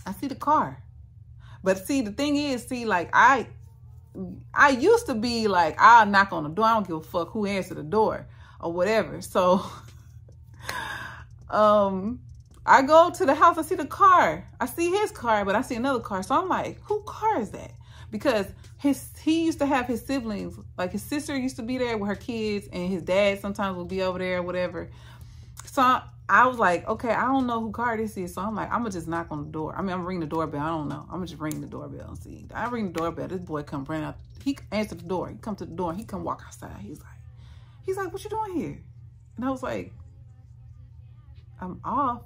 I see the car. But see, the thing is, see, like, I used to be like, I'll knock on the door. I don't give a fuck who answered the door or whatever. So, I go to the house. I see the car. I see his car, but I see another car. So I'm like, whose car is that? Because he used to have his siblings. Like, his sister used to be there with her kids, and his dad sometimes would be over there or whatever. So I was like, okay, I don't know who car this is. So I'm like, I'm going to just knock on the door. I mean, I'm going to ring the doorbell. I don't know. I'm going to just ring the doorbell and see. I ring the doorbell. This boy come running out. He answered the door. He come to the door. He come walk outside. He's like, what you doing here? And I was like, I'm off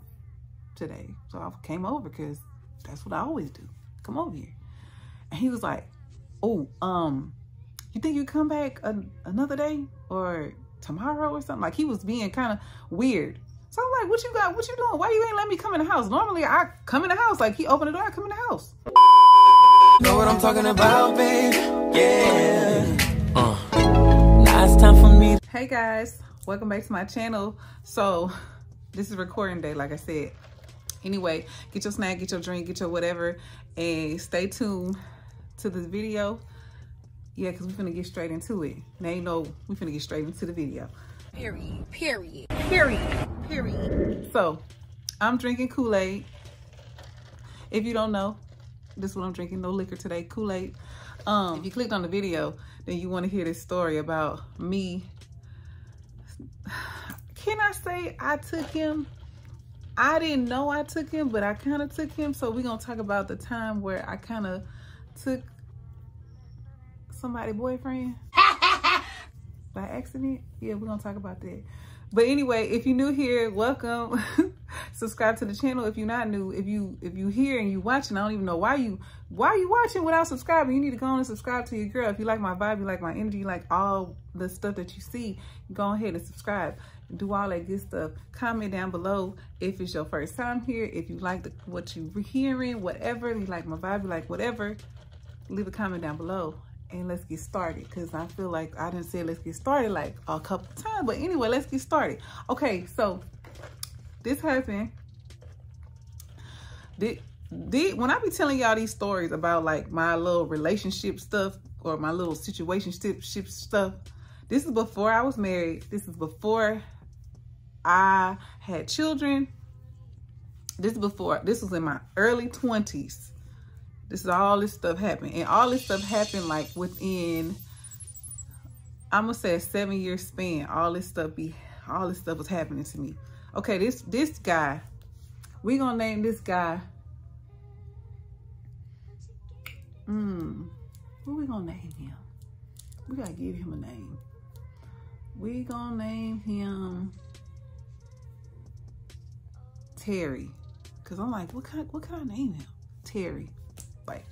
today. So I came over because that's what I always do. Come over here. And he was like, oh, you think you come back another day or tomorrow or something? Like, he was being kind of weird. So I'm like, what you got? What you doing? Why you ain't let me come in the house? Normally I come in the house. Like, he opened the door, I come in the house. Know what I'm talking about, babe? Yeah. Now it's time for me. Hey guys, welcome back to my channel. So this is recording day, like I said. Anyway, get your snack, get your drink, get your whatever, and stay tuned to this video. Yeah, because we're finna get straight into it. Now you know we finna get straight into the video. Period, period, period, period. So, I'm drinking Kool-Aid. If you don't know, this is what I'm drinking. No liquor today, Kool-Aid. If you clicked on the video, then you want to hear this story about me. Can I say I took him? I didn't know I took him, but I kind of took him. So we're going to talk about the time where I kind of took somebody's boyfriend by accident. Yeah, we're going to talk about that. But anyway, if you're new here, welcome. Subscribe to the channel if you're not new. If you here and you watching, I don't even know why you watching without subscribing. You need to go on and subscribe to your girl. If you like my vibe, you like my energy, you like all the stuff that you see, go ahead and subscribe. Do all that good stuff. Comment down below if it's your first time here. If you like what you're hearing, whatever, you like my vibe, you like whatever, leave a comment down below. And let's get started, because I feel like I didn't say let's get started like a couple of times. But anyway, let's get started. Okay, so this happened. When I be telling y'all these stories about like my little relationship stuff or my little situationship stuff, this is before I was married. This is before I had children. This was in my early 20s. This is all this stuff happened. And all this stuff happened like within, I'm gonna say a 7-year span. All this stuff was happening to me. Okay, this guy, we gonna name this guy. Who we gonna name him? We gotta give him a name. We gonna name him Terry. Cause I'm like, what can I name him? Terry. Like,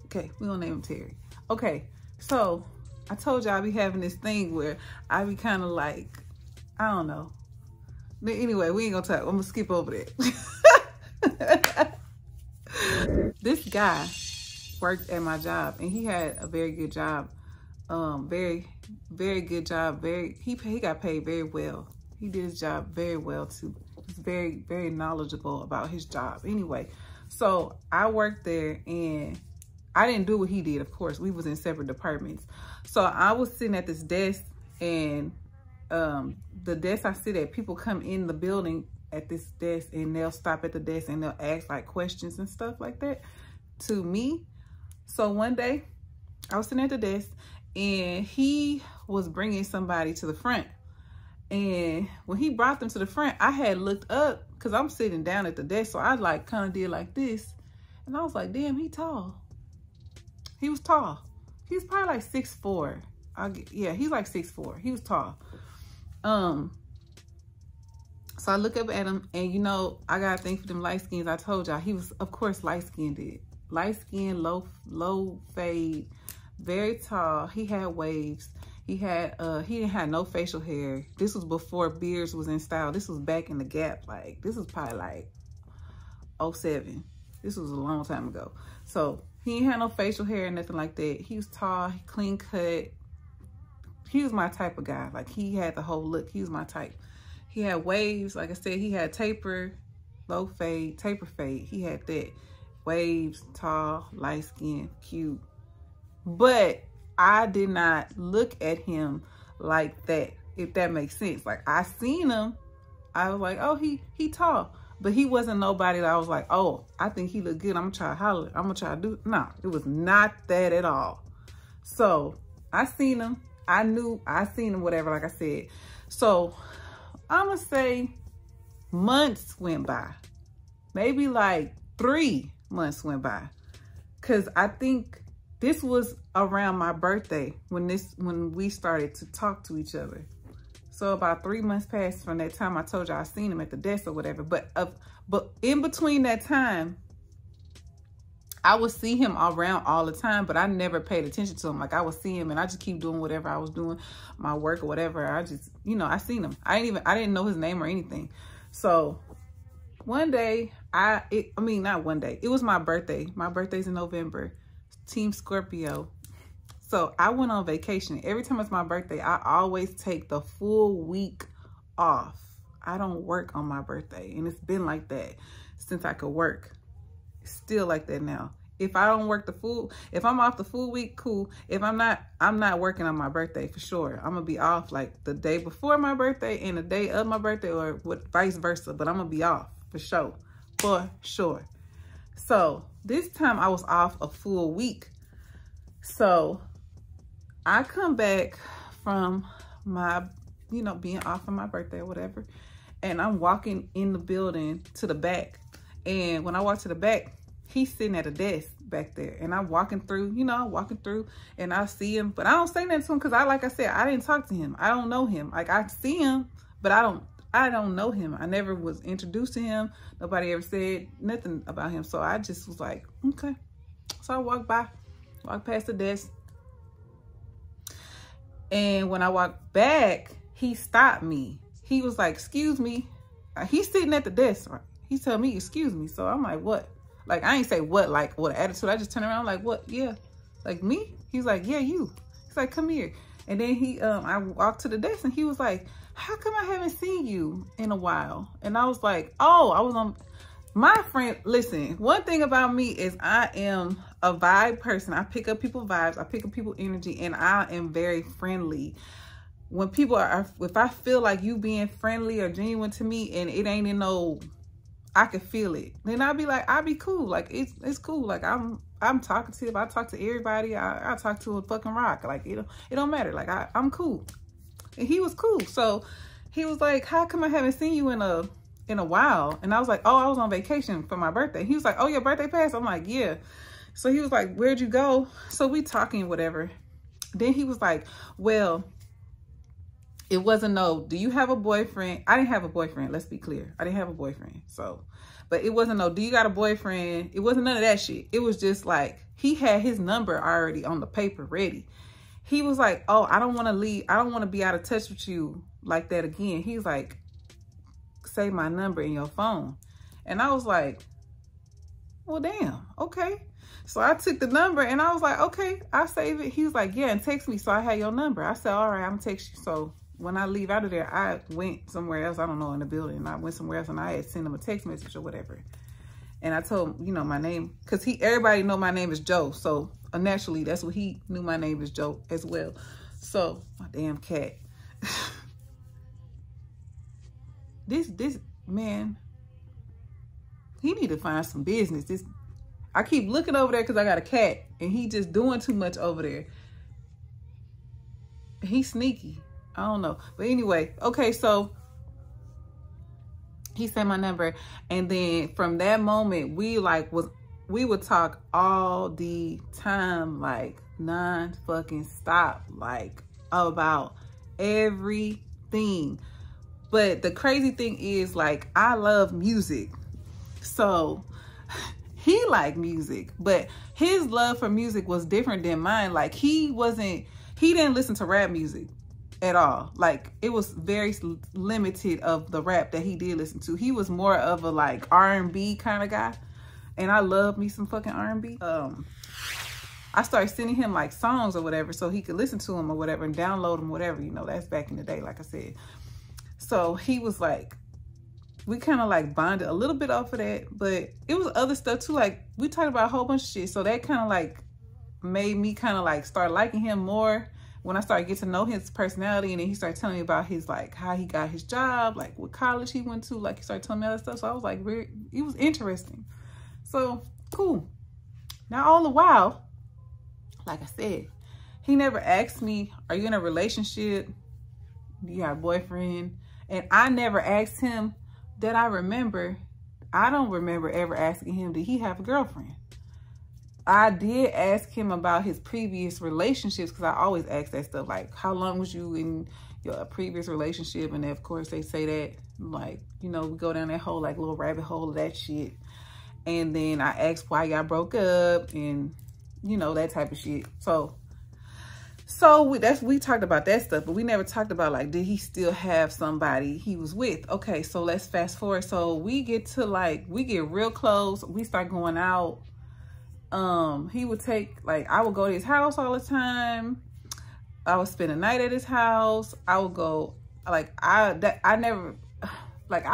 okay, we're gonna name him Terry. Okay, so I told y'all I be having this thing where I be kind of like, I don't know. But anyway, we ain't gonna talk. I'm gonna skip over that. This guy worked at my job, and he had a very good job. Very, very good job. He got paid very well. He did his job very well too. He's very, very knowledgeable about his job. Anyway, so I worked there, and I didn't do what he did. Of course, we was in separate departments. So I was sitting at this desk, and the desk I sit at, people come in the building at this desk, and they'll stop at the desk and they'll ask like questions and stuff like that to me. So one day I was sitting at the desk, and he was bringing somebody to the front. And when he brought them to the front, I had looked up because I'm sitting down at the desk. So I like kind of did like this. And I was like, damn, he tall. He was tall. He was probably like 6'4". Yeah, he's like 6'4". He was tall. So I look up at him, and you know, I got to think for them light skins. I told y'all he was, of course, light skinned. Light skin, low fade, very tall. He had waves. He didn't have no facial hair. This was before beards was in style. This was back in the Gap. Like, this was probably like 07. This was a long time ago. So he didn't have no facial hair or nothing like that. He was tall, clean cut. He was my type of guy. Like, he had the whole look. He was my type. He had waves. Like I said, he had taper, low fade, taper fade. He had that. waves, tall, light skin, cute. But I did not look at him like that, if that makes sense. Like, I seen him, I was like, oh, he tall. But he wasn't nobody that I was like, oh, I think he look good, I'm gonna try to holler, I'm gonna try to do. No, it was not that at all. So I seen him, I knew I seen him, whatever, like I said. So I'm gonna say months went by, maybe like 3 months went by, because I think this was around my birthday when we started to talk to each other. So about 3 months passed from that time I told you I seen him at the desk or whatever. But in between that time, I would see him around all the time, but I never paid attention to him. Like, I would see him and I just keep doing whatever I was doing, my work or whatever. I just, you know, I seen him. I didn't know his name or anything. So one day, not one day, it was my birthday. My birthday's in November, Team Scorpio. So I went on vacation. Every time it's my birthday, I always take the full week off. I don't work on my birthday. And it's been like that since I could work. It's still like that now. If I don't work if I'm off the full week, cool. If I'm not working on my birthday for sure. I'm gonna be off like the day before my birthday and the day of my birthday, or vice versa. But I'm gonna be off for sure. For sure. So this time I was off a full week. So I come back from my, being off on my birthday or whatever, and I'm walking in the building to the back. And when I walk to the back, he's sitting at a desk back there. And I'm walking through, and I see him, but I don't say nothing to him because like I said, I didn't talk to him. I don't know him. Like, I see him, but I don't know him. I never was introduced to him. Nobody ever said nothing about him. So I just was like, okay. So I walked past the desk. And when I walked back, he stopped me. He was like, excuse me. He's sitting at the desk. Right? He told me, excuse me. So I'm like, what? Like, I ain't say what, like, what attitude. I just turned around like, what? Yeah. Like, me? He's like, yeah, you. He's like, come here. And then I walked to the desk and he was like, how come I haven't seen you in a while? And I was like, oh, I was on my friend. Listen, one thing about me is I am a vibe person. I pick up people's vibes. I pick up people's energy, and I am very friendly. When people if I feel like you being friendly or genuine to me and it ain't in no, I can feel it, then I'll be cool. Like, it's cool. Like, I'm talkative. I talk to everybody. I talk to a fucking rock. Like, it don't matter. Like, I'm cool. And he was cool. So he was like, how come I haven't seen you in a while? And I was like, oh, I was on vacation for my birthday. He was like, oh, your birthday passed? I'm like, yeah. So he was like, where'd you go? So we talking, whatever. Then he was like, well, it wasn't do you have a boyfriend? I didn't have a boyfriend. Let's be clear. I didn't have a boyfriend. So, but it wasn't do you got a boyfriend? It wasn't none of that shit. It was just like, he had his number already on the paper ready. He was like, oh, I don't want to leave. I don't want to be out of touch with you like that again. He's like, save my number in your phone. And I was like, well, damn. Okay. So I took the number and I was like, okay, I'll save it. He was like, yeah, and text me. So I had your number. I said, all right, I'm gonna text you. So when I leave out of there, I went somewhere else. I don't know, in the building. I went somewhere else and I had sent him a text message or whatever. And I told him, my name, because everybody know my name is Joe. So naturally, that's what he knew, my name is Joe as well. So my damn cat. This man, he need to find some business. I keep looking over there because I got a cat and he just doing too much over there. He's sneaky. I don't know. But anyway, okay, so he sent my number. And then from that moment, we would talk all the time, like non-fucking stop, like about everything. But the crazy thing is, like, I love music. So he liked music, but his love for music was different than mine. Like, he didn't listen to rap music at all. Like, it was very limited of the rap that he did listen to. He was more of a like R&B kind of guy. And I love me some fucking R&B. I started sending him like songs or whatever so he could listen to them or whatever and download them, whatever, that's back in the day, like I said. So he was like, we kind of like bonded a little bit off of that, but it was other stuff too. Like we talked about a whole bunch of shit. So that kind of like made me kind of like start liking him more when I started getting to know his personality. And then he started telling me about his, like how he got his job, like what college he went to, like he started telling me all that stuff. So I was like, it was interesting. So cool. Now all the while, like I said, he never asked me, are you in a relationship? Do you have a boyfriend? And I never asked him that I remember. I don't remember ever asking him, did he have a girlfriend? I did ask him about his previous relationships, because I always ask that stuff, like, how long was you in your previous relationship? And then, of course, they say that, like, you know, we go down that whole, like, little rabbit hole of that shit. And then I asked why y'all broke up and, you know, that type of shit. So we talked about that stuff, but we never talked about, like, did he still have somebody he was with? Okay, so let's fast forward. So we get to, like, we get real close. We start going out. He would take, like, I would go to his house all the time. I would spend a night at his house. I would go, like, I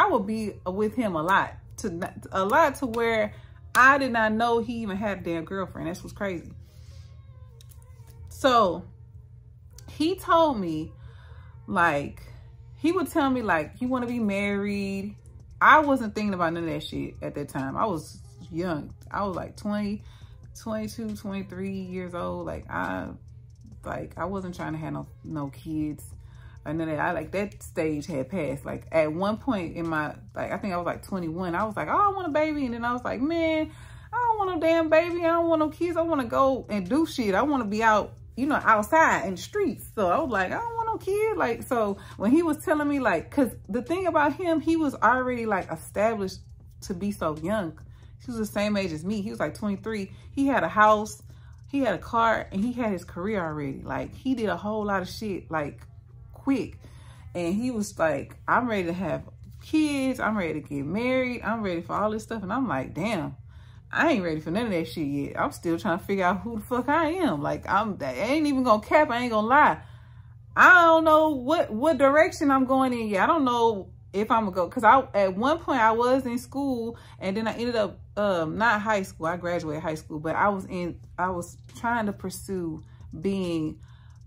would be with him a lot to where I did not know he even had a damn girlfriend. That's what's crazy. So he told me, like, he would tell me, like, you want to be married. I wasn't thinking about none of that shit at that time. I was young. I was like 20, 22, 23 years old. Like I wasn't trying to have no kids or none of that. Like that stage had passed. Like at one point in my, like, I think I was like 21. I was like, oh, I want a baby. And then I was like, man, I don't want no damn baby. I don't want no kids. I want to go and do shit. I want to be out, you know, outside in the streets. So I was like, I don't want no kid. Like, so when he was telling me, like, cause the thing about him, he was already like established to be so young. He was the same age as me. He was like 23. He had a house, he had a car, and he had his career already. Like, he did a whole lot of shit, like, quick. And he was like, I'm ready to have kids. I'm ready to get married. I'm ready for all this stuff. And I'm like, damn, I ain't ready for none of that shit yet. I'm still trying to figure out who the fuck I am. Like, I ain't even gonna cap. I ain't gonna lie. I don't know what direction I'm going in yet. I don't know if I'm gonna go, because at one point I was in school, and then I ended up not high school. I graduated high school, but I was trying to pursue being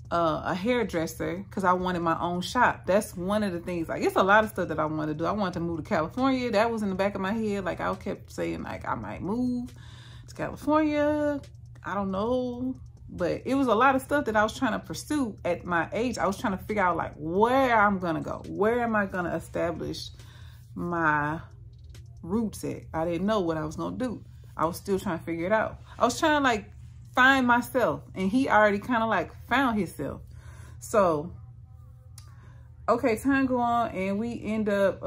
a hairdresser because I wanted my own shop. That's one of the things. Like, it's a lot of stuff that I want to do. I wanted to move to California. That was in the back of my head. Like, I kept saying, like, I might move to California. I don't know. But it was a lot of stuff that I was trying to pursue at my age. I was trying to figure out, like, where I'm going to go. Where am I going to establish my roots at? I didn't know what I was going to do. I was still trying to figure it out. I was trying to, like, find myself. And he already kind of, like, found himself. So, okay, time go on. And we end up,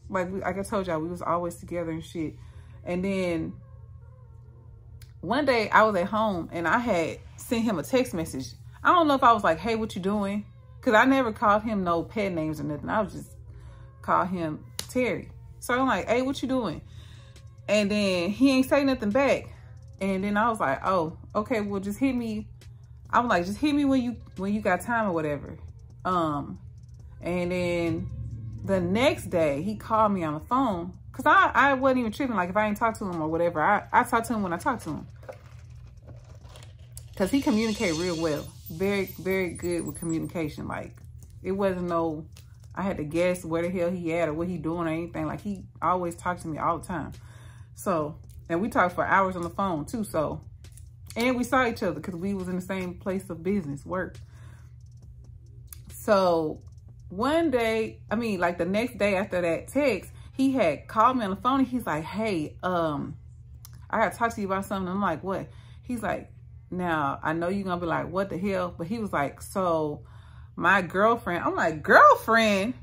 like I told y'all, we was always together and shit. And then one day I was at home and I had sent him a text message. I don't know if I was like, hey, what you doing? Because I never called him no pet names or nothing. I was just call him Terry. So I'm like, hey, what you doing? And then he ain't say nothing back. And then I was like, oh, okay, well, just hit me. I was like, just hit me when you got time or whatever. And then the next day he called me on the phone. Cause I wasn't even tripping. Like, if I ain't talk to him or whatever, I talk to him when I talk to him. Cause he communicated real well. Very, very good with communication. Like, it wasn't no, I had to guess where the hell he at or what he doing or anything. Like, he always talked to me all the time. So, and we talked for hours on the phone too. So, and we saw each other because we was in the same place of business, work. So one day, I mean, like the next day after that text, he had called me on the phone and he's like, hey, I gotta talk to you about something. I'm like, what? He's like, now I know you're gonna be like, what the hell? But he was like, so my girlfriend, I'm like, girlfriend?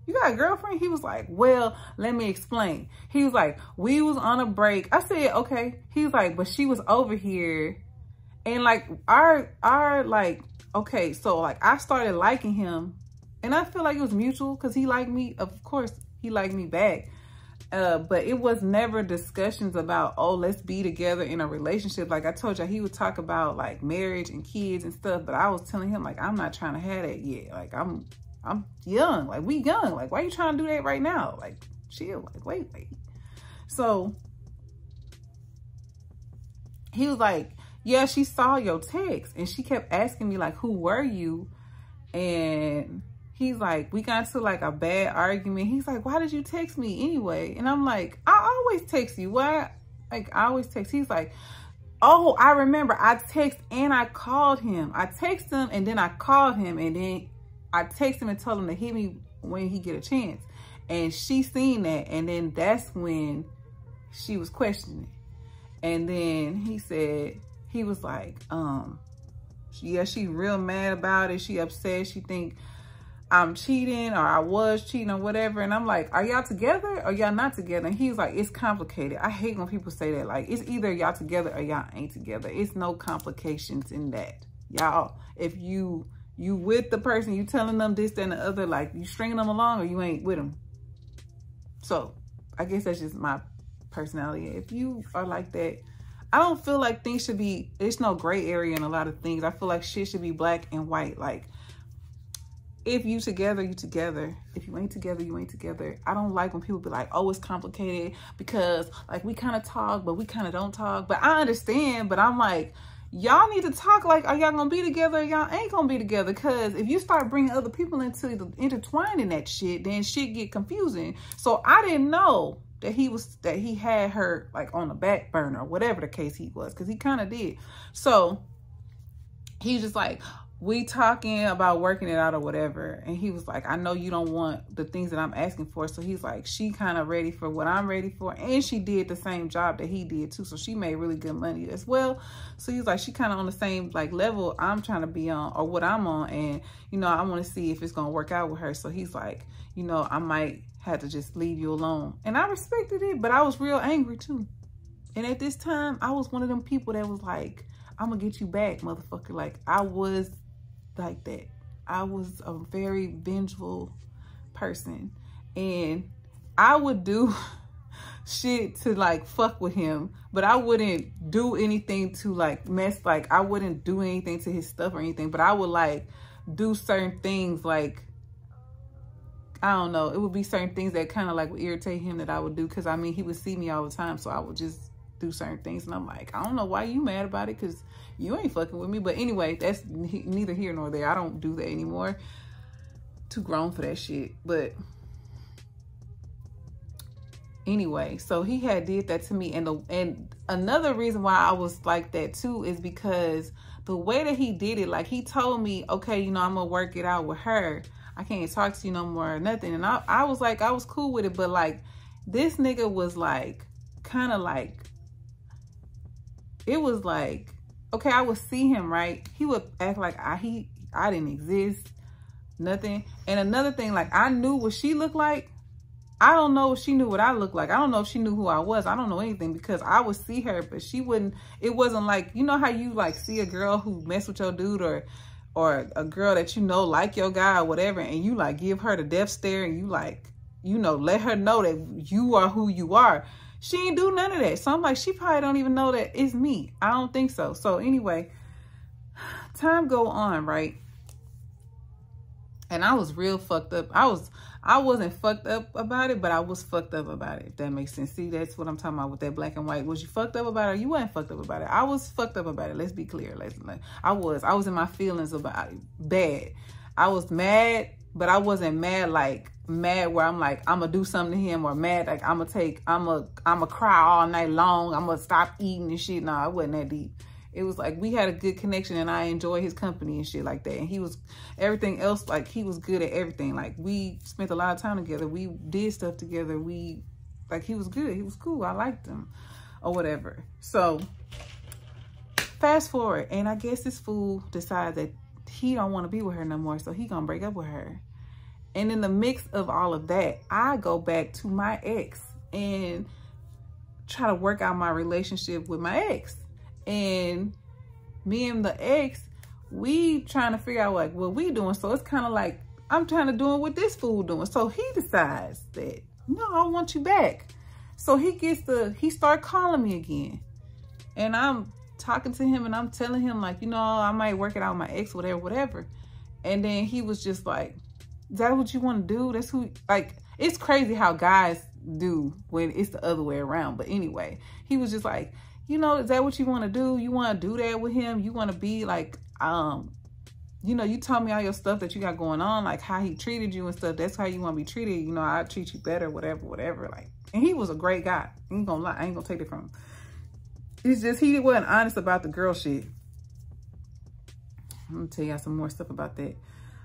You got a girlfriend? He was like, well, let me explain. He was like, we was on a break. I said, okay. He was like, but she was over here. And like, like, okay, so like I started liking him. And I feel like it was mutual because he liked me. Of course, he liked me back. But it was never discussions about, oh, let's be together in a relationship. Like I told you, he would talk about like marriage and kids and stuff. But I was telling him, like, I'm not trying to have that yet. Like, I'm young. Like, we young. Like, why you trying to do that right now? Like, chill. Like, wait. So he was like, yeah, she saw your text. And she kept asking me, like, who were you? And he's like, we got into like a bad argument. He's like, why did you text me anyway? And I'm like, I always text you. Why? Like, I always text. He's like, oh, I remember. I text and I called him. I text him and then I called him. And then I text him and told him to hit me when he get a chance. And she seen that. And then that's when she was questioning. And then he said, he was like, yeah, she real mad about it. She upset. She think I'm cheating or I was cheating or whatever. And I'm like, are y'all together or y'all not together? And he's like, it's complicated. I hate when people say that. Like, it's either y'all together or y'all ain't together. It's no complications in that. Y'all, if you with the person, you telling them this, that, and the other, like, you stringing them along or you ain't with them. So I guess that's just my personality. If you are like that, I don't feel like things should be, there's no gray area in a lot of things. I feel like shit should be black and white. Like, if you together, you together. If you ain't together, you ain't together. I don't like when people be like, oh, it's complicated because like we kind of talk, but we kind of don't talk. But I understand, but I'm like, y'all need to talk. Like, are y'all gonna be together or y'all ain't gonna be together? Because if you start bringing other people into intertwining that shit, then shit get confusing. So I didn't know that he had her like on the back burner or whatever the case he was, because he kind of did. So he's just like, we talking about working it out or whatever. And he was like, I know you don't want the things that I'm asking for. So he's like, she kind of ready for what I'm ready for. And she did the same job that he did too. So she made really good money as well. So he's like, she kind of on the same like level I'm trying to be on or what I'm on. And, you know, I want to see if it's going to work out with her. So he's like, you know, I might have to just leave you alone. And I respected it, but I was real angry too. And at this time, I was one of them people that was like, I'm going to get you back, motherfucker. Like, I was like that. I was a very vengeful person. And I would do shit to like fuck with him, but I wouldn't do anything to like mess, like I wouldn't do anything to his stuff or anything, but I would like do certain things like, I don't know, it would be certain things that kind of like would irritate him that I would do, because I mean, he would see me all the time, so I would just do certain things. And I'm like, I don't know why you mad about it, because you ain't fucking with me. But anyway, that's neither here nor there. I don't do that anymore. Too grown for that shit. But anyway, so he had did that to me. And another reason why I was like that too is because the way that he did it, like he told me, okay, you know, I'm gonna work it out with her. I can't talk to you no more or nothing. And I was like, I was cool with it. But like, this nigga was like, kind of like, it was like, okay, I would see him, right? He would act like I didn't exist, nothing. And another thing, like I knew what she looked like. I don't know if she knew what I looked like. I don't know if she knew who I was. I don't know anything, because I would see her, but she wouldn't, it wasn't like, you know how you like see a girl who mess with your dude or a girl that you know like your guy or whatever, and you like give her the death stare and you like, you know, let her know that you are who you are. She ain't do none of that. So I'm like, she probably don't even know that it's me. I don't think so. So anyway, time go on, right? And I was real fucked up. I wasn't fucked up about it, but I was fucked up about it, if that makes sense. See, that's what I'm talking about with that black and white. Was you fucked up about it or you wasn't fucked up about it? I was fucked up about it. Let's be clear. I was in my feelings about it. Bad. I was mad, but I wasn't mad like mad where I'm like, I'm gonna do something to him, or mad like I'm gonna cry all night long. I'm gonna stop eating and shit. No, it wasn't that deep. It was like we had a good connection and I enjoyed his company and shit like that. And he was, everything else, like he was good at everything. Like we spent a lot of time together. We did stuff together. Like he was good. He was cool. I liked him or whatever. So fast forward, and I guess this fool decides that he don't want to be with her no more. So he gonna break up with her. And in the mix of all of that, I go back to my ex and try to work out my relationship with my ex. And me and the ex, we trying to figure out like what we doing. So it's kind of like I'm trying to do what this fool doing. So he decides that, no, I want you back. So he start calling me again. And I'm talking to him and I'm telling him like, you know, I might work it out with my ex, whatever. And then he was just like, Is that what you want to do? That's who, like, it's crazy how guys do when it's the other way around. But anyway, he was just like, you know, is that what you want to do? You want to do that with him? You want to be like, you know, you told me all your stuff that you got going on, like how he treated you and stuff. That's how you want to be treated. You know, I treat you better, whatever, whatever. Like, and he was a great guy. I ain't gonna lie. I ain't gonna take it from him. It's just, he wasn't honest about the girl shit. I'm gonna tell y'all some more stuff about that.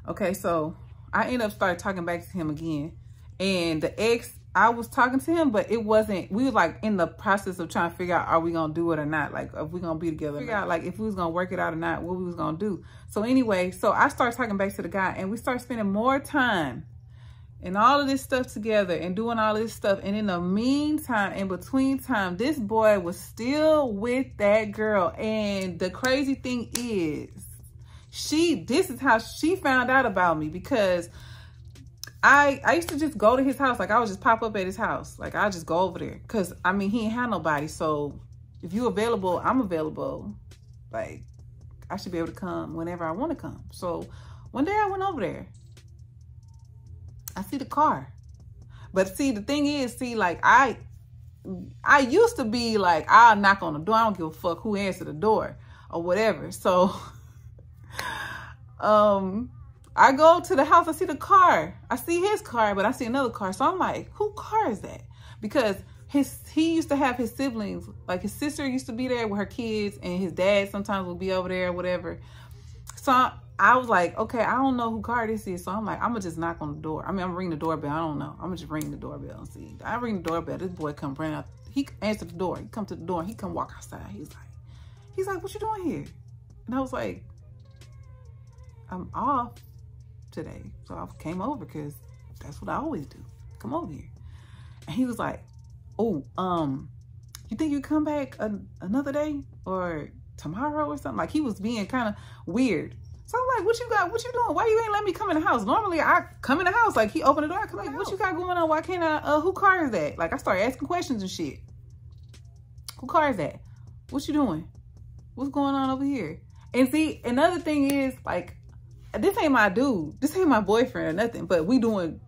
Okay, so I ended up started talking back to him again. And the ex, I was talking to him, but it wasn't, we were like in the process of trying to figure out, are we gonna do it or not? Like, if we gonna be together, figure out like if we was gonna work it out or not, what we was gonna do. So anyway, so I started talking back to the guy, and we started spending more time and all of this stuff together and doing all this stuff. And in the meantime, in between time, this boy was still with that girl. And the crazy thing is, this is how she found out about me, because I used to just go to his house. Like, I would just pop up at his house. Like, I just go over there. Because, I mean, he ain't had nobody. So, if you available, I'm available. Like, I should be able to come whenever I want to come. So, one day I went over there. I see the car. But see, the thing is, see, like, I used to be like, I'll knock on the door. I don't give a fuck who answered the door or whatever. So, I go to the house, I see the car. I see his car, but I see another car. So I'm like, whose car is that? Because he used to have his siblings, like his sister used to be there with her kids, and his dad sometimes would be over there or whatever. So I was like, okay, I don't know who car this is. So I'm like, I'm gonna just knock on the door. I mean, I'm gonna ring the doorbell. I don't know. I'm gonna just ring the doorbell and see. I ring the doorbell. This boy come running out. He answered the door. He come to the door. He come walk outside. He's like, what you doing here? And I was like, I'm off today. So I came over because that's what I always do. Come over here. And he was like, oh, you think you come back another day or tomorrow or something? Like, he was being kind of weird. So I'm like, what you got? What you doing? Why you ain't let me come in the house? Normally I come in the house. Like, he opened the door. I come like, what you got going on? Why can't I, who car is that? Like, I started asking questions and shit. Who car is that? What you doing? What's going on over here? And see, another thing is, like, this ain't my dude. This ain't my boyfriend or nothing. But we doing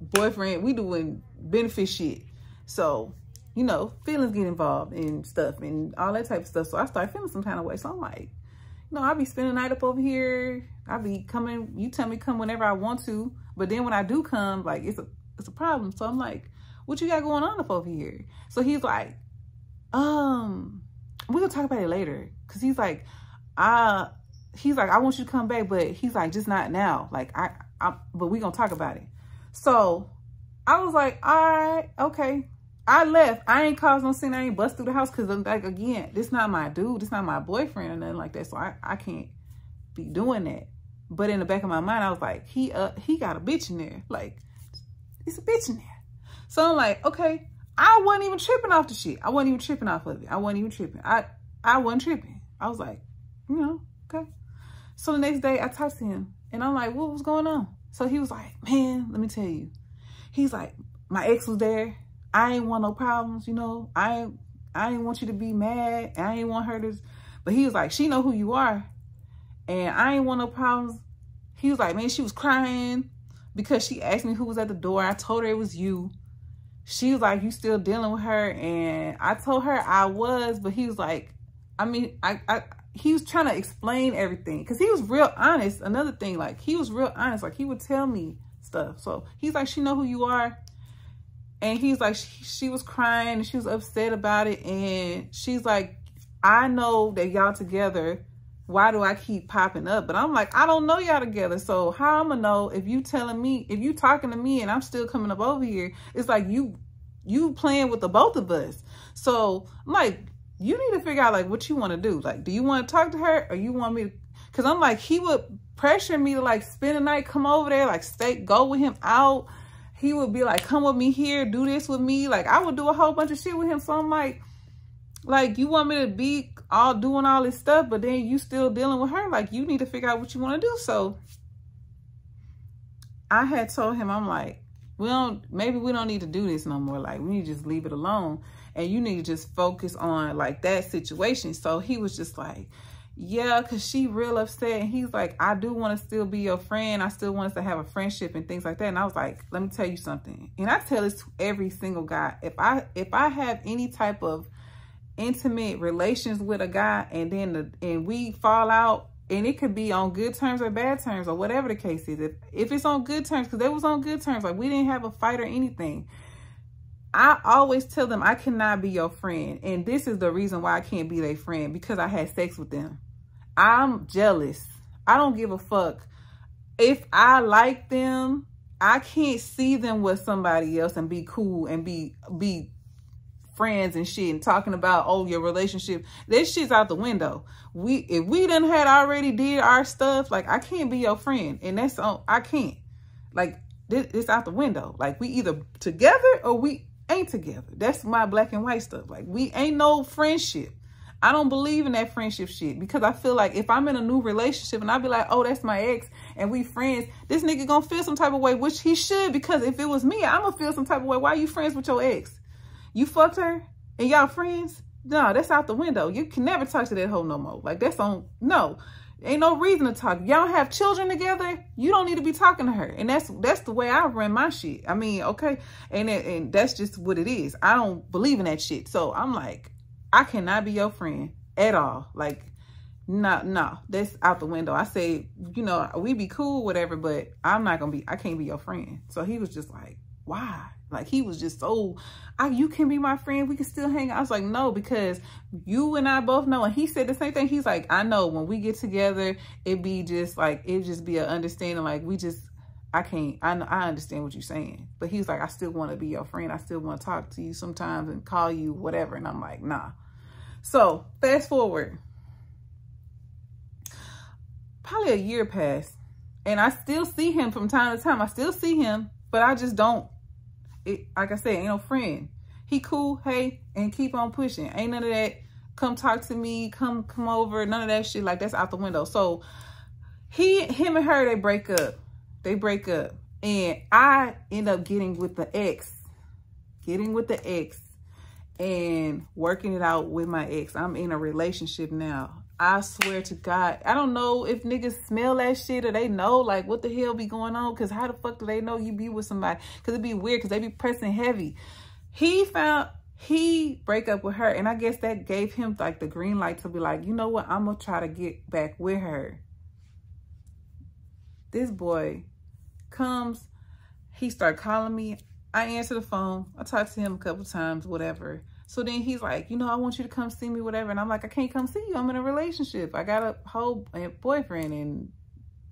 benefit shit. So, you know, feelings get involved and stuff and all that type of stuff. So I started feeling some kind of way. So I'm like, you know, I'll be spending the night up over here. I'll be coming. You tell me come whenever I want to. But then when I do come, like, it's a problem. So I'm like, what you got going on up over here? So he's like, we're gonna talk about it later. Cause he's like, I want you to come back, but he's like, just not now. Like, but we gonna talk about it. So I was like, all right, okay. I left. I ain't caused no sin. I ain't bust through the house. Cause I'm like, again, this not my dude. This not my boyfriend or nothing like that. So I can't be doing that. But in the back of my mind, I was like, he got a bitch in there. Like, it's a bitch in there. So I'm like, okay. I wasn't even tripping off the shit. I wasn't even tripping off of it. I wasn't even tripping. I wasn't tripping. I was like, you know, okay. So the next day I talked to him and I'm like, what was going on? So he was like, man, let me tell you. He's like, my ex was there. I ain't want no problems, you know. I ain't want you to be mad. I ain't want her to, but he was like, she know who you are. And I ain't want no problems. He was like, man, she was crying because she asked me who was at the door. I told her it was you. She was like, you still dealing with her? And I told her I was, but he was like, I mean, he was trying to explain everything because he was real honest. Another thing, like, he was real honest. Like, he would tell me stuff. So he's like, she know who you are. And he's like, she was crying and she was upset about it. And she's like, I know that y'all together. Why do I keep popping up? But I'm like, I don't know y'all together. So how I'm gonna know if you telling me, if you talking to me and I'm still coming up over here, it's like you playing with the both of us. So I'm like, you need to figure out like what you want to do. Like, do you want to talk to her or you want me to? Cause I'm like, he would pressure me to like spend the night, come over there, like go with him out. He would be like, come with me here, do this with me. Like, I would do a whole bunch of shit with him. So I'm like, you want me to be all doing all this stuff, but then you still dealing with her. Like, you need to figure out what you want to do. So I had told him, I'm like, maybe we don't need to do this no more. Like, we need to just leave it alone. And you need to just focus on like that situation. So he was just like, yeah, because she real upset. And he's like, I do want to still be your friend. I still want us to have a friendship and things like that. And I was like, let me tell you something. And I tell this to every single guy. If I have any type of intimate relations with a guy and we fall out, and it could be on good terms or bad terms or whatever the case is. If it's on good terms, because they was on good terms, like we didn't have a fight or anything, I always tell them I cannot be your friend. And this is the reason why I can't be their friend, because I had sex with them. I'm jealous. I don't give a fuck. If I like them, I can't see them with somebody else and be cool and be friends and shit and talking about, oh, your relationship. This shit's out the window. If we done had already did our stuff, like I can't be your friend. And that's on, I can't. Like it's out the window. Like we either together or we ain't together. That's my black and white stuff. Like we ain't no friendship. I don't believe in that friendship shit, because I feel like if I'm in a new relationship and I be like, oh, that's my ex and we friends, this nigga gonna feel some type of way, which he should, because if it was me, I'm gonna feel some type of way. Why are you friends with your ex? You fucked her and y'all friends? No, that's out the window. You can never talk to that hoe no more. Like that's on, no. Ain't no reason to talk. Y'all have children together. You don't need to be talking to her. And that's the way I run my shit. I mean, okay. And that's just what it is. I don't believe in that shit. So I'm like, I cannot be your friend at all. Like, no, that's out the window. I say, you know, we be cool, whatever, but I can't be your friend. So he was just like, why? Like he was just so, you can be my friend. We can still hang out. I was like, no, because you and I both know. And he said the same thing. He's like, I know when we get together, it be just like, it just be an understanding. Like I understand what you're saying. But he's like, I still want to be your friend. I still want to talk to you sometimes and call you whatever. And I'm like, nah. So fast forward, probably a year passed, and I still see him from time to time. I still see him, but I just don't. Like I said, ain't no friend. He cool, hey, and keep on pushing. Ain't none of that. Come talk to me. Come over. None of that shit. Like that's out the window. So him and her, they break up. They break up, and I end up getting with the ex. And working it out with my ex. I'm in a relationship now. I swear to God, I don't know if niggas smell that shit or they know like what the hell be going on. Cause how the fuck do they know you be with somebody? Cause it'd be weird, cause they be pressing heavy. He break up with her, and I guess that gave him like the green light to be like, you know what? I'm gonna try to get back with her. This boy comes, he start calling me. I answer the phone. I talk to him a couple times, whatever. So then he's like, you know, I want you to come see me, whatever. And I'm like, I can't come see you. I'm in a relationship. I got a whole boyfriend, and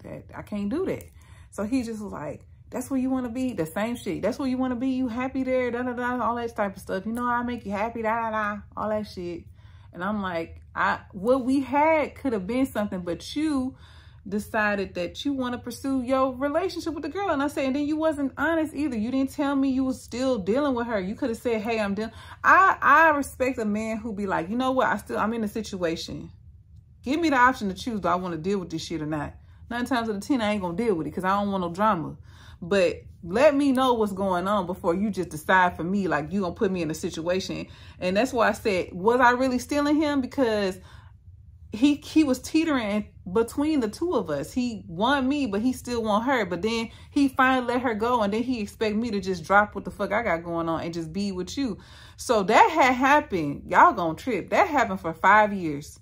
that I can't do that. So he just was like, that's where you want to be. The same shit. That's where you want to be. You happy there, da, da, da, all that type of stuff. You know, I make you happy, da, da, da, all that shit. And I'm like, what we had could have been something, but you decided that you want to pursue your relationship with the girl. And I said, and then you wasn't honest either. You didn't tell me you was still dealing with her. You could have said, hey, I'm dealing. I respect a man who be like, you know what? I'm in a situation. Give me the option to choose. Do I want to deal with this shit or not? 9 times out of 10, I ain't going to deal with it because I don't want no drama. But let me know what's going on before you just decide for me, like you going to put me in a situation. And that's why I said, was I really stealing him? Because he was teetering between the two of us. He want me, but he still want her. But then he finally let her go, and then he expect me to just drop what the fuck I got going on and just be with you. So that had happened. Y'all gonna trip. That happened for 5 years.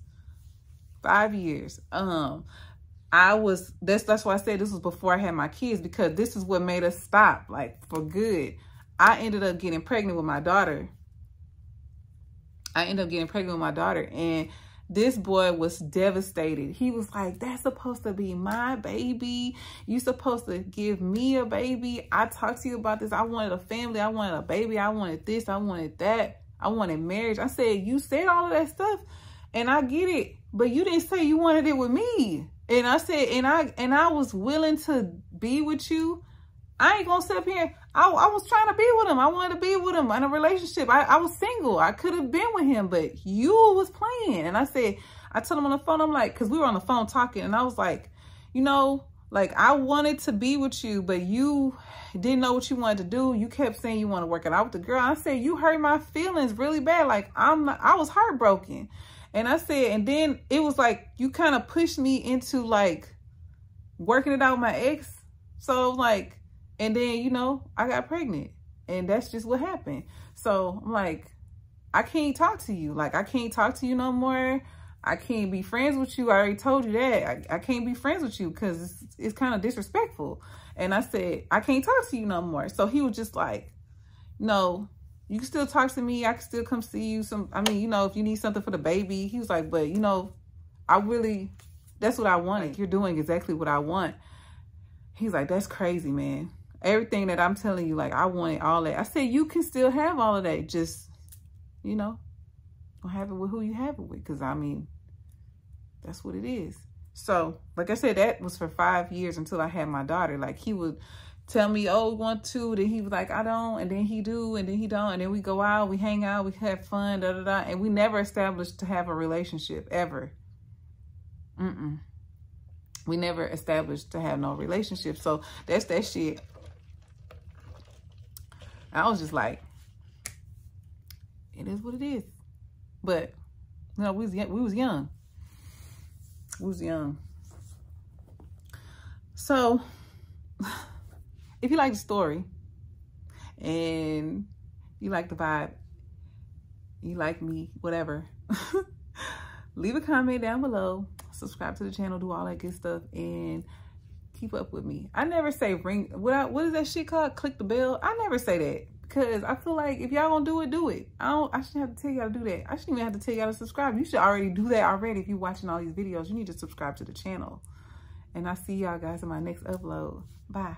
5 years. That's why I said this was before I had my kids, because this is what made us stop, like for good. I ended up getting pregnant with my daughter. And this boy was devastated. He was like, that's supposed to be my baby. You supposed to give me a baby. I talked to you about this. I wanted a family. I wanted a baby. I wanted this. I wanted that. I wanted marriage. I said, you said all of that stuff, and I get it, but you didn't say you wanted it with me. And I said, and I was willing to be with you. I ain't gonna sit up here. I was trying to be with him. I wanted to be with him in a relationship. I was single. I could have been with him, but you was playing. And I said, I told him on the phone, I'm like, because we were on the phone talking, and I was like, you know, like I wanted to be with you, but you didn't know what you wanted to do. You kept saying you want to work it out with the girl. I said, you hurt my feelings really bad. Like I was heartbroken. And I said, and then it was like, you kind of pushed me into like working it out with my ex. So like, and then, you know, I got pregnant and that's just what happened. So I'm like, I can't talk to you. Like, I can't talk to you no more. I can't be friends with you. I already told you that. I can't be friends with you because it's kind of disrespectful. And I said, I can't talk to you no more. So he was just like, no, you can still talk to me. I can still come see you. I mean, you know, if you need something for the baby. He was like, but, you know, that's what I wanted. You're doing exactly what I want. He's like, that's crazy, man. Everything that I'm telling you, like, I wanted all that. I said, you can still have all of that. Just, you know, don't have it with who you have it with. Because, I mean, that's what it is. So, like I said, that was for 5 years until I had my daughter. Like, he would tell me, oh, want to. Then he was like, I don't. And then he do. And then he don't. And then we go out. We hang out. We have fun. Da, da, da. And we never established to have a relationship, ever. We never established to have no relationship. So, that's that shit. I was just like, it is what it is. But, you know, we was young. We was young. So, if you like the story and you like the vibe, you like me, whatever, leave a comment down below, subscribe to the channel, do all that good stuff, and keep up with me. I never say ring, what is that shit called? Click the bell. I never say that because I feel like if y'all gonna do it, do it. I shouldn't have to tell y'all to do that. I shouldn't even have to tell y'all to subscribe. You should already do that already. If you're watching all these videos, you need to subscribe to the channel. And I'll see y'all guys in my next upload. Bye.